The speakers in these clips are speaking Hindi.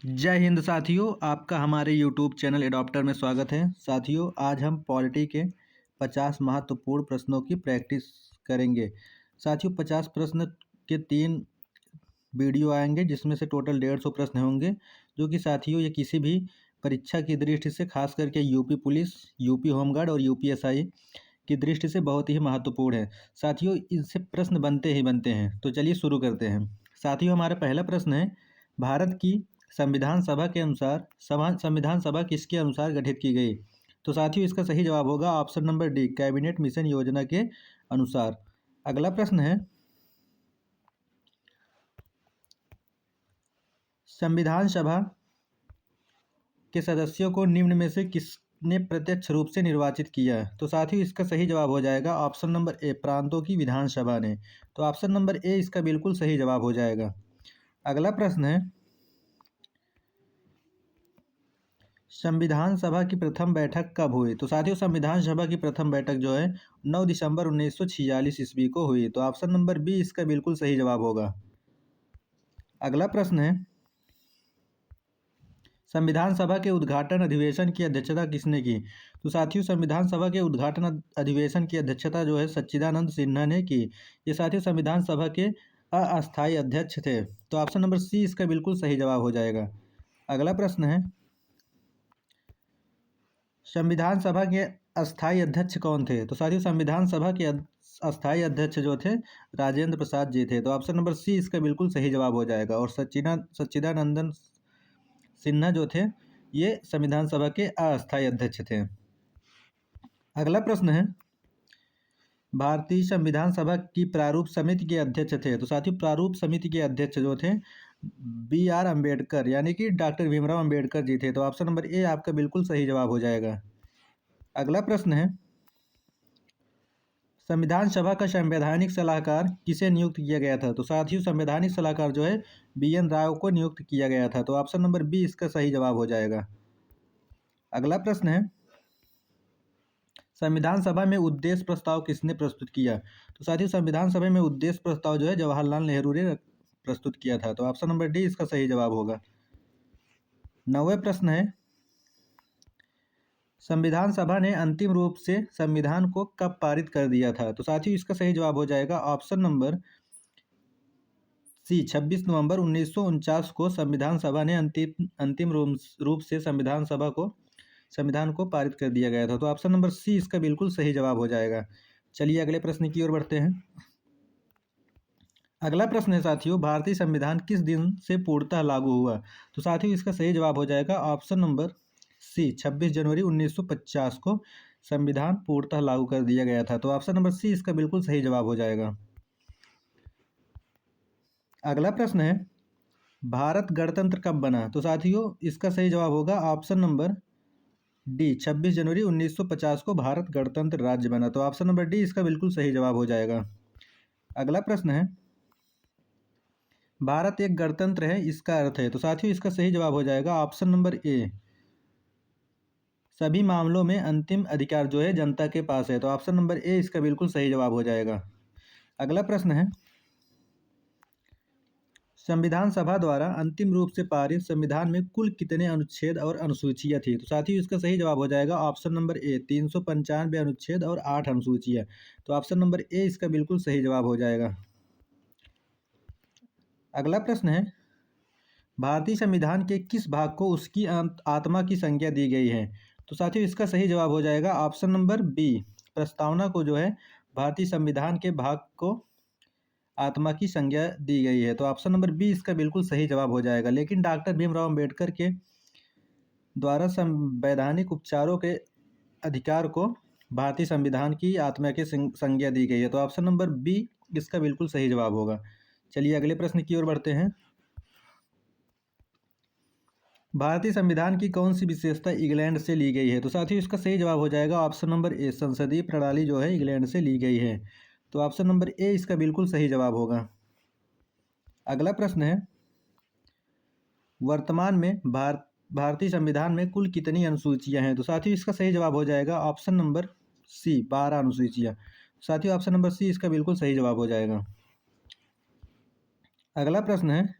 जय हिंद साथियों, आपका हमारे यूट्यूब चैनल एडॉप्टर में स्वागत है। साथियों, आज हम पॉलिटी के 50 महत्वपूर्ण प्रश्नों की प्रैक्टिस करेंगे। साथियों, 50 प्रश्न के 3 वीडियो आएंगे जिसमें से टोटल 150 प्रश्न होंगे, जो कि साथियों ये किसी भी परीक्षा की दृष्टि से, खास करके यूपी पुलिस, यूपी होमगार्ड और यूपीएसआई की दृष्टि से बहुत ही महत्वपूर्ण है। साथियों, इनसे प्रश्न बनते ही बनते हैं। तो चलिए शुरू करते हैं। साथियों, हमारा पहला प्रश्न है, भारत की संविधान सभा के अनुसार संविधान सभा किसके अनुसार गठित की गई? तो साथियों, इसका सही जवाब होगा option number D, cabinet mission योजना के अनुसार। अगला प्रश्न है, संविधान सभा के सदस्यों को निम्न में से किसने प्रत्यक्ष रूप से निर्वाचित किया है? तो साथियों, इसका सही जवाब हो जाएगा ऑप्शन नंबर ए, प्रांतों की विधानसभा ने। तो ऑप्शन नंबर ए इसका बिल्कुल सही जवाब हो जाएगा। अगला प्रश्न है, संविधान सभा की प्रथम बैठक कब हुई? तो साथियों, संविधान सभा की प्रथम बैठक जो है 9 दिसंबर 1946 ईस्वी को हुई। तो ऑप्शन नंबर बी इसका बिल्कुल सही जवाब होगा। अगला प्रश्न है, संविधान सभा के उद्घाटन अधिवेशन की अध्यक्षता किसने की? तो साथियों, संविधान सभा के उद्घाटन अधिवेशन की अध्यक्षता जो है सच्चिदानंद सिन्हा ने की। ये साथियों संविधान सभा के अस्थायी अध्यक्ष थे। तो ऑप्शन नंबर सी इसका बिल्कुल सही जवाब हो जाएगा। अगला प्रश्न है, संविधान सभा के अस्थायी अध्यक्ष कौन थे? तो साथियों, संविधान सभा के अस्थायी अध्यक्ष जो थे राजेंद्र प्रसाद जी थे। तो ऑप्शन नंबर सी इसका बिल्कुल सही जवाब हो जाएगा। और सच्चिदानंदन सिन्हा जो थे ये संविधान सभा के अस्थायी अध्यक्ष थे। अगला प्रश्न है, भारतीय संविधान सभा की प्रारूप समिति के अध्यक्ष थे। तो साथियों, प्रारूप समिति के अध्यक्ष जो थे BR अम्बेडकर, यानी कि डॉक्टर भीमराव अम्बेडकर जी थे। तो ऑप्शन नंबर ए आपका बिल्कुल सही जवाब हो जाएगा। अगला प्रश्न है, संविधान सभा का संवैधानिक सलाहकार किसे नियुक्त किया गया था? तो साथियों, संवैधानिक सलाहकार जो है BN राव को नियुक्त किया गया था। तो ऑप्शन नंबर बी इसका सही जवाब हो जाएगा। अगला प्रश्न है, संविधान सभा में उद्देश्य प्रस्ताव किसने प्रस्तुत किया? तो साथियों, संविधान सभा में उद्देश्य प्रस्ताव जो है जवाहरलाल नेहरू ने प्रस्तुत किया था। तो ऑप्शन नंबर डी इसका सही जवाब होगा। 9वां प्रश्न है, संविधान सभा ने अंतिम रूप से संविधान को कब पारित कर दिया था? तो साथियों, इसका सही जवाब हो जाएगा ऑप्शन नंबर सी, 26 नवंबर 1949 को संविधान सभा ने अंतिम रूप से संविधान को पारित कर दिया गया था। तो ऑप्शन नंबर सी इसका बिल्कुल सही जवाब हो जाएगा। चलिए अगले प्रश्न की ओर बढ़ते हैं। अगला प्रश्न है साथियों, भारतीय संविधान किस दिन से पूर्णतः लागू हुआ? तो साथियों, इसका सही जवाब हो जाएगा ऑप्शन नंबर सी, 26 जनवरी 1950 को संविधान पूर्णतः लागू कर दिया गया था। तो ऑप्शन नंबर सी इसका बिल्कुल सही जवाब हो जाएगा। अगला प्रश्न है, भारत गणतंत्र कब बना? तो साथियों, इसका सही जवाब होगा ऑप्शन नंबर डी, 26 जनवरी 1950 को भारत गणतंत्र राज्य बना। तो ऑप्शन नंबर डी इसका बिल्कुल सही जवाब हो जाएगा। अगला प्रश्न है, भारत एक गणतंत्र है, इसका अर्थ है? तो साथियों, इसका सही जवाब हो जाएगा ऑप्शन नंबर ए, सभी मामलों में अंतिम अधिकार जो है जनता के पास है। तो ऑप्शन नंबर ए इसका बिल्कुल सही जवाब हो जाएगा। अगला प्रश्न है, संविधान सभा द्वारा अंतिम रूप से पारित संविधान में कुल कितने अनुच्छेद और अनुसूचियां थी? तो साथियों, इसका सही जवाब हो जाएगा ऑप्शन नंबर ए, 395 अनुच्छेद और 8 अनुसूचियां। तो ऑप्शन नंबर ए इसका बिल्कुल सही जवाब हो जाएगा। अगला प्रश्न है, भारतीय संविधान के किस भाग को उसकी आत्मा की संज्ञा दी गई है? तो साथियों, इसका सही जवाब हो जाएगा ऑप्शन नंबर बी, प्रस्तावना को जो है भारतीय संविधान के भाग को आत्मा की संज्ञा दी गई है। तो ऑप्शन नंबर बी इसका बिल्कुल सही जवाब हो जाएगा। लेकिन डॉक्टर भीमराव अम्बेडकर के द्वारा संवैधानिक उपचारों के अधिकार को भारतीय संविधान की आत्मा की संज्ञा दी गई है। तो ऑप्शन नंबर बी इसका बिल्कुल सही जवाब होगा। चलिए अगले प्रश्न की ओर बढ़ते हैं। भारतीय संविधान की कौन सी विशेषता इंग्लैंड से ली गई है? तो साथियों, इसका सही जवाब हो जाएगा ऑप्शन नंबर ए, संसदीय प्रणाली जो है इंग्लैंड से ली गई है। तो ऑप्शन नंबर ए इसका बिल्कुल सही जवाब होगा। अगला प्रश्न है, वर्तमान में भारतीय संविधान में कुल कितनी अनुसूचियां हैं? तो साथियों, इसका सही जवाब हो जाएगा ऑप्शन नंबर सी, 12 अनुसूचियां। साथियों, ऑप्शन नंबर सी इसका बिल्कुल सही जवाब हो जाएगा। अगला प्रश्न है,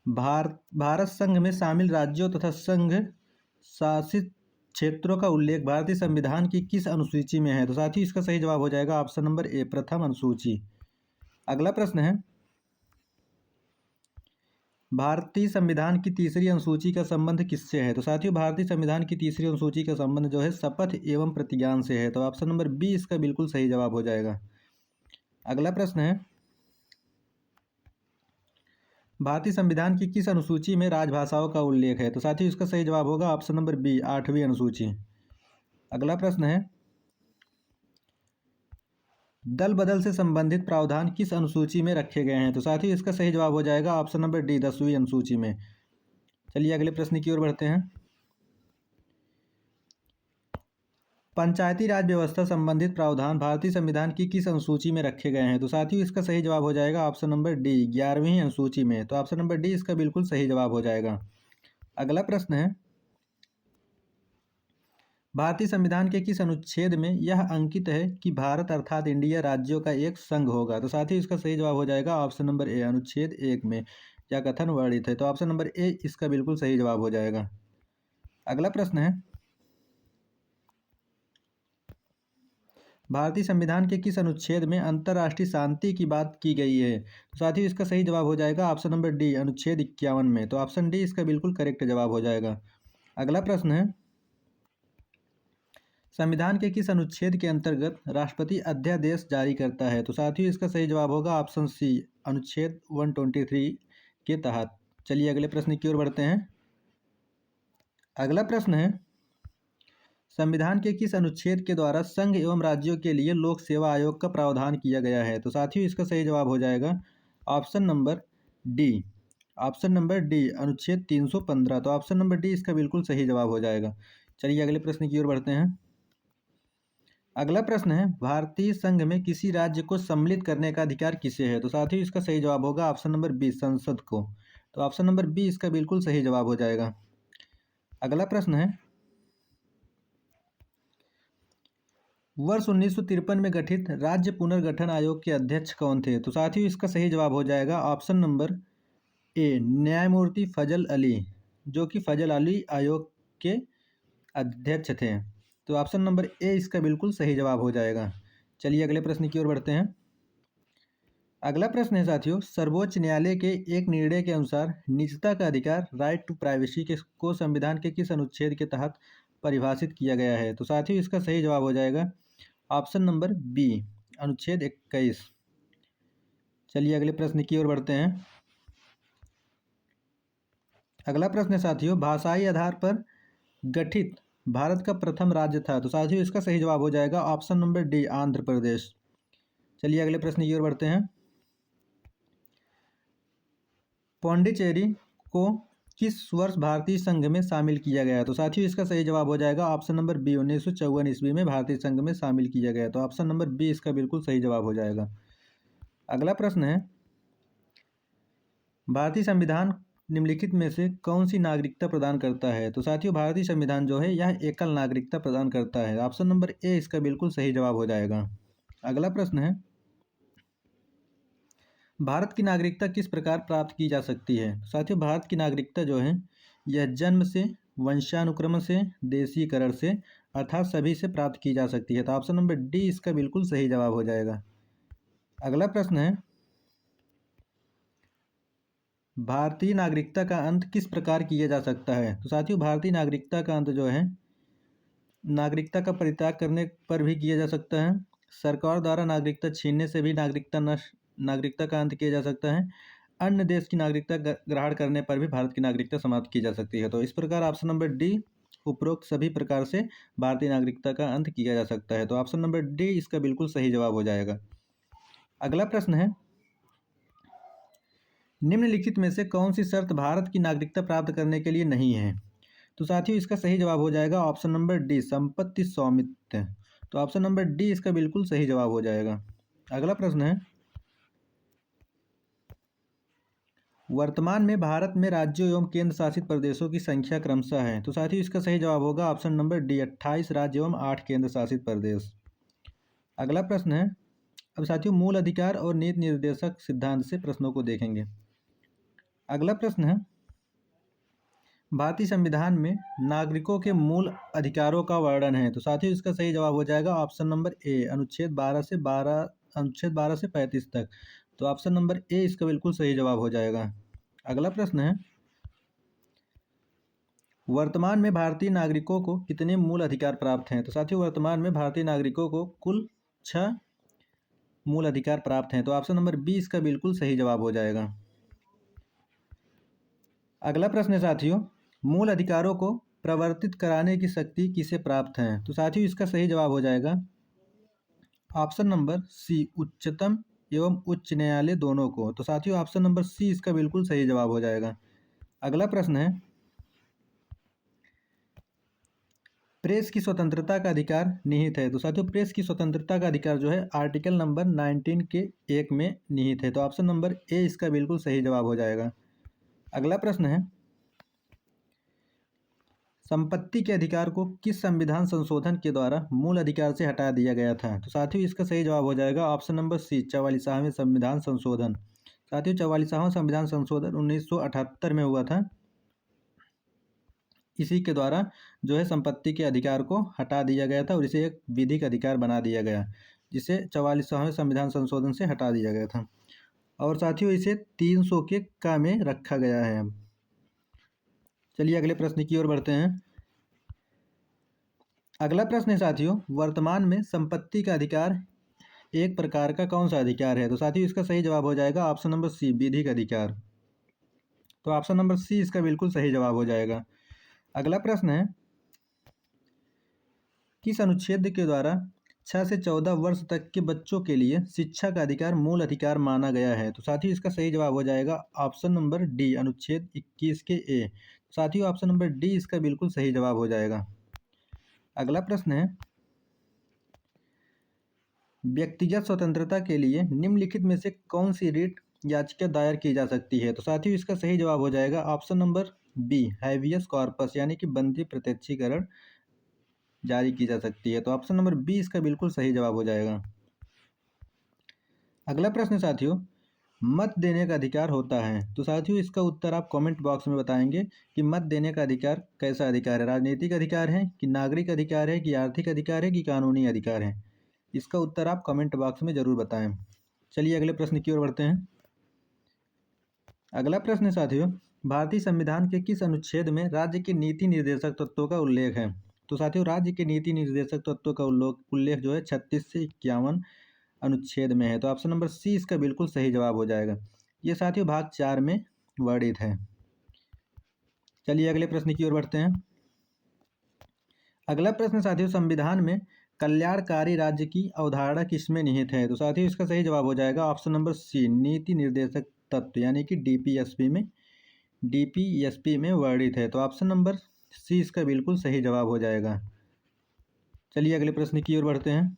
भारत संघ में शामिल राज्यों तथा संघ शासित क्षेत्रों का उल्लेख भारतीय संविधान की किस अनुसूची में है? तो साथियों इसका सही जवाब हो जाएगा ऑप्शन नंबर ए, प्रथम अनुसूची। अगला प्रश्न है, भारतीय संविधान की तीसरी अनुसूची का संबंध किससे है? तो साथियों भारतीय संविधान की तीसरी अनुसूची का संबंध जो है शपथ एवं प्रतिज्ञान से है। तो ऑप्शन नंबर बी इसका बिल्कुल सही जवाब हो जाएगा। अगला प्रश्न है, भारतीय संविधान की किस अनुसूची में राजभाषाओं का उल्लेख है? तो साथियों इसका सही जवाब होगा ऑप्शन नंबर बी, 8वीं अनुसूची। अगला प्रश्न है, दल बदल से संबंधित प्रावधान किस अनुसूची में रखे गए हैं? तो साथियों इसका सही जवाब हो जाएगा ऑप्शन नंबर डी, 10वीं अनुसूची में। चलिए अगले प्रश्न की ओर बढ़ते हैं। पंचायती राज व्यवस्था संबंधित प्रावधान भारतीय संविधान की किस अनुसूची में रखे गए हैं? तो साथियों इसका सही जवाब हो जाएगा ऑप्शन नंबर डी, 11वीं अनुसूची में। तो ऑप्शन नंबर डी इसका बिल्कुल सही जवाब हो जाएगा। अगला प्रश्न है, भारतीय संविधान के किस अनुच्छेद में यह अंकित है कि भारत अर्थात इंडिया राज्यों का एक संघ होगा? तो साथियों इसका सही जवाब हो जाएगा ऑप्शन नंबर ए, अनुच्छेद 1 में यह कथन वर्णित है। तो ऑप्शन नंबर ए इसका बिल्कुल सही जवाब हो जाएगा। अगला प्रश्न है, भारतीय संविधान के किस अनुच्छेद में अंतर्राष्ट्रीय शांति की बात की गई है? तो साथियों इसका सही जवाब हो जाएगा ऑप्शन नंबर डी, अनुच्छेद 51 में। तो ऑप्शन डी इसका बिल्कुल करेक्ट जवाब हो जाएगा। अगला प्रश्न है, संविधान के किस अनुच्छेद के अंतर्गत राष्ट्रपति अध्यादेश जारी करता है? तो साथियों इसका सही जवाब होगा ऑप्शन सी, अनुच्छेद 123 के तहत। चलिए अगले प्रश्न की ओर बढ़ते हैं। अगला प्रश्न है, संविधान के किस अनुच्छेद के द्वारा संघ एवं राज्यों के लिए लोक सेवा आयोग का प्रावधान किया गया है? तो साथियों इसका सही जवाब हो जाएगा option number D, option number D, अनुच्छेद 315। तो ऑप्शन नंबर डी इसका बिल्कुल सही जवाब हो जाएगा। चलिए अगले प्रश्न की ओर बढ़ते हैं। अगला प्रश्न है, भारतीय संघ में किसी राज्य को सम्मिलित करने का अधिकार किसे है? तो साथियों इसका सही जवाब होगा ऑप्शन नंबर बी, संसद को। तो ऑप्शन नंबर बी इसका बिल्कुल सही जवाब हो जाएगा। अगला प्रश्न है, वर्ष 1953 में गठित राज्य पुनर्गठन आयोग के अध्यक्ष कौन थे? तो साथियों इसका सही जवाब हो जाएगा ऑप्शन नंबर ए, न्यायमूर्ति फजल अली, जो कि फजल अली आयोग के अध्यक्ष थे। तो ऑप्शन नंबर ए इसका बिल्कुल सही जवाब हो जाएगा। चलिए अगले प्रश्न की ओर बढ़ते हैं। अगला प्रश्न है साथियों, सर्वोच्च न्यायालय के एक निर्णय के अनुसार निजता का अधिकार, राइट टू प्राइवेसी के को संविधान के किस अनुच्छेद के तहत परिभाषित किया गया है? तो साथियों इसका सही जवाब हो जाएगा ऑप्शन नंबर बी, अनुच्छेद 21। चलिए अगले प्रश्न की ओर बढ़ते हैं। अगला प्रश्न है साथियों, भाषाई आधार पर गठित भारत का प्रथम राज्य था? तो साथियों इसका सही जवाब हो जाएगा option number D, Andhra Pradesh. चलिए अगले प्रश्न की ओर बढ़ते हैं। पौंडीचेरी को किस वर्ष भारतीय संघ में शामिल किया गया? तो साथियों इसका सही जवाब हो जाएगा ऑप्शन नंबर बी, 1954 ईस्वी में भारतीय संघ में शामिल किया गया। तो ऑप्शन नंबर बी इसका बिल्कुल सही जवाब हो जाएगा। अगला प्रश्न है, भारतीय संविधान निम्नलिखित में से कौन सी नागरिकता प्रदान करता है? तो साथियों भारतीय संविधान जो है यह एकल नागरिकता प्रदान करता है। ऑप्शन नंबर ए इसका बिल्कुल सही जवाब हो जाएगा। अगला प्रश्न है, भारत की नागरिकता किस प्रकार प्राप्त की जा सकती है? साथियों भारत की नागरिकता जो है यह जन्म से, वंशानुक्रम से, देशीकरण से अर्थात सभी से प्राप्त की जा सकती है। तो ऑप्शन नंबर डी इसका बिल्कुल सही जवाब हो जाएगा। अगला प्रश्न है, भारतीय नागरिकता का अंत किस प्रकार किया जा सकता है? तो साथियों भारतीय नागरिकता का अंत जो है नागरिकता का परित्याग करने पर भी किया जा सकता है, सरकार द्वारा नागरिकता छीनने से भी नागरिकता का अंत किया जा सकता है, अन्य देश की नागरिकता ग्रहण करने पर भी भारत की नागरिकता समाप्त की जा सकती है। तो इस प्रकार ऑप्शन नंबर डी, उपरोक्त सभी प्रकार से भारतीय नागरिकता का अंत किया जा सकता है। तो ऑप्शन नंबर डी इसका बिल्कुल सही जवाब हो जाएगा। अगला प्रश्न है, निम्नलिखित में से कौन सी शर्त भारत की नागरिकता प्राप्त करने के लिए नहीं है? तो साथियों इसका सही जवाब हो जाएगा ऑप्शन नंबर डी, संपत्ति स्वामित्व। तो ऑप्शन नंबर डी इसका बिल्कुल सही जवाब हो जाएगा। अगला प्रश्न है, वर्तमान में भारत में राज्यों एवं केंद्र शासित प्रदेशों की संख्या क्रमशः है? तो साथियों इसका सही जवाब होगा ऑप्शन नंबर डी, 28 राज्य एवं 8 केंद्र शासित प्रदेश। अगला प्रश्न है, अब साथियों मूल अधिकार और नीति निर्देशक सिद्धांत से प्रश्नों को देखेंगे। अगला प्रश्न है, भारतीय संविधान में नागरिकों के मूल अधिकारों का वर्णन है। तो साथियों इसका सही जवाब हो जाएगा ऑप्शन नंबर ए, अनुच्छेद 12 से 35 तक। तो ऑप्शन नंबर ए इसका बिल्कुल सही जवाब हो जाएगा। अगला प्रश्न है, वर्तमान में भारतीय नागरिकों को कितने मूल अधिकार प्राप्त हैं। तो साथियों वर्तमान में भारतीय नागरिकों को कुल 6 मूल अधिकार प्राप्त हैं। तो ऑप्शन नंबर बी इसका बिल्कुल सही जवाब हो जाएगा। अगला प्रश्न है साथियों, मूल अधिकारों को प्रवर्तित कराने की शक्ति किसे प्राप्त है। तो साथियों इसका सही जवाब हो जाएगा ऑप्शन नंबर सी, उच्चतम एवं उच्च न्यायालय दोनों को। तो साथियों ऑप्शन नंबर सी इसका बिल्कुल सही जवाब हो जाएगा। अगला प्रश्न है, प्रेस की स्वतंत्रता का अधिकार निहित है। तो साथियों प्रेस की स्वतंत्रता का अधिकार जो है आर्टिकल नंबर 19 के 1 में निहित है। तो ऑप्शन नंबर ए इसका बिल्कुल सही जवाब हो जाएगा। अगला प्रश्न है, संपत्ति के अधिकार को किस संविधान संशोधन के द्वारा मूल अधिकार से हटा दिया गया था। तो साथियों इसका सही जवाब हो जाएगा ऑप्शन नंबर सी, 44वां संविधान संशोधन। साथियों 44वां संविधान संशोधन 1978 में हुआ था। इसी के द्वारा जो है संपत्ति के अधिकार को हटा दिया गया था और इसे एक विधिक अधिकार बना दिया गया, जिसे 44वां संविधान संशोधन से हटा दिया गया था। और साथियों इसे 300 के का में रखा गया है। अब चलिए अगले प्रश्न की ओर बढ़ते हैं। अगला प्रश्न है साथियों, वर्तमान में संपत्ति का अधिकार एक प्रकार का कौन सा अधिकार है। तो साथियों इसका सही जवाब हो जाएगा ऑप्शन नंबर सी, विधिक अधिकार। तो ऑप्शन नंबर सी इसका बिल्कुल सही जवाब हो जाएगा। अगला प्रश्न है, किस अनुच्छेद के द्वारा 6 से 14 वर्ष तक के बच्चों के लिए शिक्षा का अधिकार मूल अधिकार माना गया है। तो साथियों इसका सही जवाब हो जाएगा ऑप्शन नंबर डी, अनुच्छेद 21 के ए। साथियों ऑप्शन नंबर डी इसका बिल्कुल सही जवाब हो जाएगा। अगला प्रश्न है, व्यक्तिगत स्वतंत्रता के लिए निम्नलिखित में से कौन सी रिट याचिका दायर की जा सकती है। तो साथियों इसका सही जवाब हो जाएगा option number B, habeas corpus यानी कि बंदी प्रत्यक्षीकरण जारी की जा सकती है। तो ऑप्शन नंबर बी इसका बिल्कुल सही जवाब हो जाएगा। अगला प्रश्न साथियों, मत देने का अधिकार होता है। तो साथियों इसका उत्तर आप कमेंट बॉक्स में बताएंगे कि मत देने का अधिकार कैसा अधिकार है, राजनीतिक अधिकार है कि नागरिक अधिकार है कि आर्थिक अधिकार है कि कानूनी अधिकार है। इसका उत्तर आप कमेंट बॉक्स में जरूर बताएं। चलिए अगले प्रश्न की ओर बढ़ते हैं। अगला प्रश्न साथियों, भारतीय संविधान के किस अनुच्छेद में राज्य के नीति निर्देशक तत्वों का उल्लेख है। तो साथियों राज्य के नीति निर्देशक तत्वों का उल्लेख जो है 36 से 51 अनुच्छेद में है। तो ऑप्शन नंबर सी इसका बिल्कुल सही जवाब हो जाएगा। ये साथियों भाग 4 में वर्णित है। चलिए अगले प्रश्न की ओर बढ़ते हैं। अगला प्रश्न साथियों, संविधान में कल्याणकारी राज्य की अवधारणा किसमें निहित है। तो साथियों इसका सही जवाब हो जाएगा ऑप्शन नंबर सी, नीति निर्देशक तत्व यानी कि डीपीएसपी में वर्णित है। तो ऑप्शन नंबर सी इसका बिल्कुल सही जवाब हो जाएगा। चलिए अगले प्रश्न की ओर बढ़ते हैं।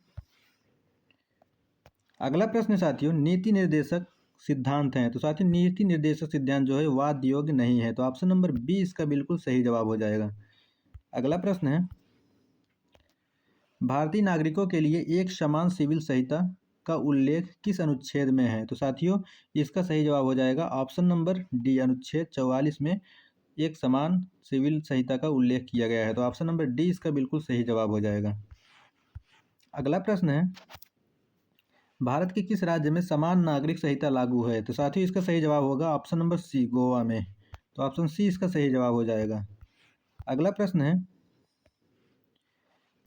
अगला प्रश्न साथियों, नीति निर्देशक सिद्धांत हैं। तो साथियों नीति निर्देशक सिद्धांत जो है वाद योग्य नहीं है। तो ऑप्शन नंबर बी इसका बिल्कुल सही जवाब हो जाएगा। अगला प्रश्न है, भारतीय नागरिकों के लिए एक समान सिविल संहिता का उल्लेख किस अनुच्छेद में है। तो साथियों इसका सही जवाब हो जाएगा ऑप्शन नंबर डी, अनुच्छेद 44 में एक समान सिविल संहिता का उल्लेख किया गया है। तो ऑप्शन नंबर डी इसका बिल्कुल सही जवाब हो जाएगा। अगला प्रश्न है, भारत के किस राज्य में समान नागरिक संहिता लागू है। तो साथियों इसका सही जवाब होगा ऑप्शन नंबर सी, गोवा में। तो ऑप्शन सी इसका सही जवाब हो जाएगा। अगला प्रश्न है,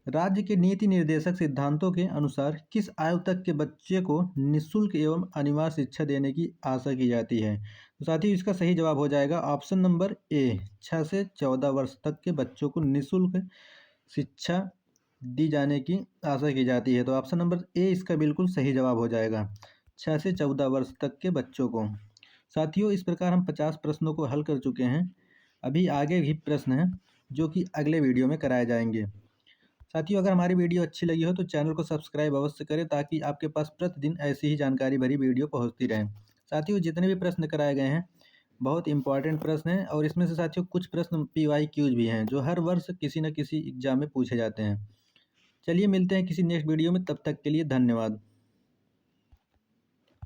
राज्य के नीति निर्देशक सिद्धांतों के अनुसार किस आयु तक के बच्चे को निःशुल्क एवं अनिवार्य शिक्षा देने की आशा की जाती है। तो साथियों इसका सही जवाब हो जाएगा ऑप्शन नंबर ए, 6 से 14 वर्ष तक के बच्चों को निःशुल्क शिक्षा दी जाने की आशा की जाती है। तो ऑप्शन नंबर ए इसका बिल्कुल सही जवाब हो जाएगा, 6 से 14 वर्ष तक के बच्चों को। साथियों इस प्रकार हम 50 प्रश्नों को हल कर चुके हैं। अभी आगे भी प्रश्न हैं जो कि अगले वीडियो में कराए जाएंगे। साथियों अगर हमारी वीडियो अच्छी लगी हो तो चैनल को सब्सक्राइब अवश्य करें ताकि आपके पास प्रतिदिन ऐसी ही जानकारी भरी वीडियो पहुंचती रहे। साथियों जितने भी प्रश्न कराए गए हैं बहुत इंपॉर्टेंट प्रश्न हैं और इसमें से साथियों कुछ प्रश्न PYQs भी हैं जो हर वर्ष किसी न किसी एग्जाम में पूछे जाते हैं। चलिए मिलते हैं किसी नेक्स्ट वीडियो में, तब तक के लिए धन्यवाद।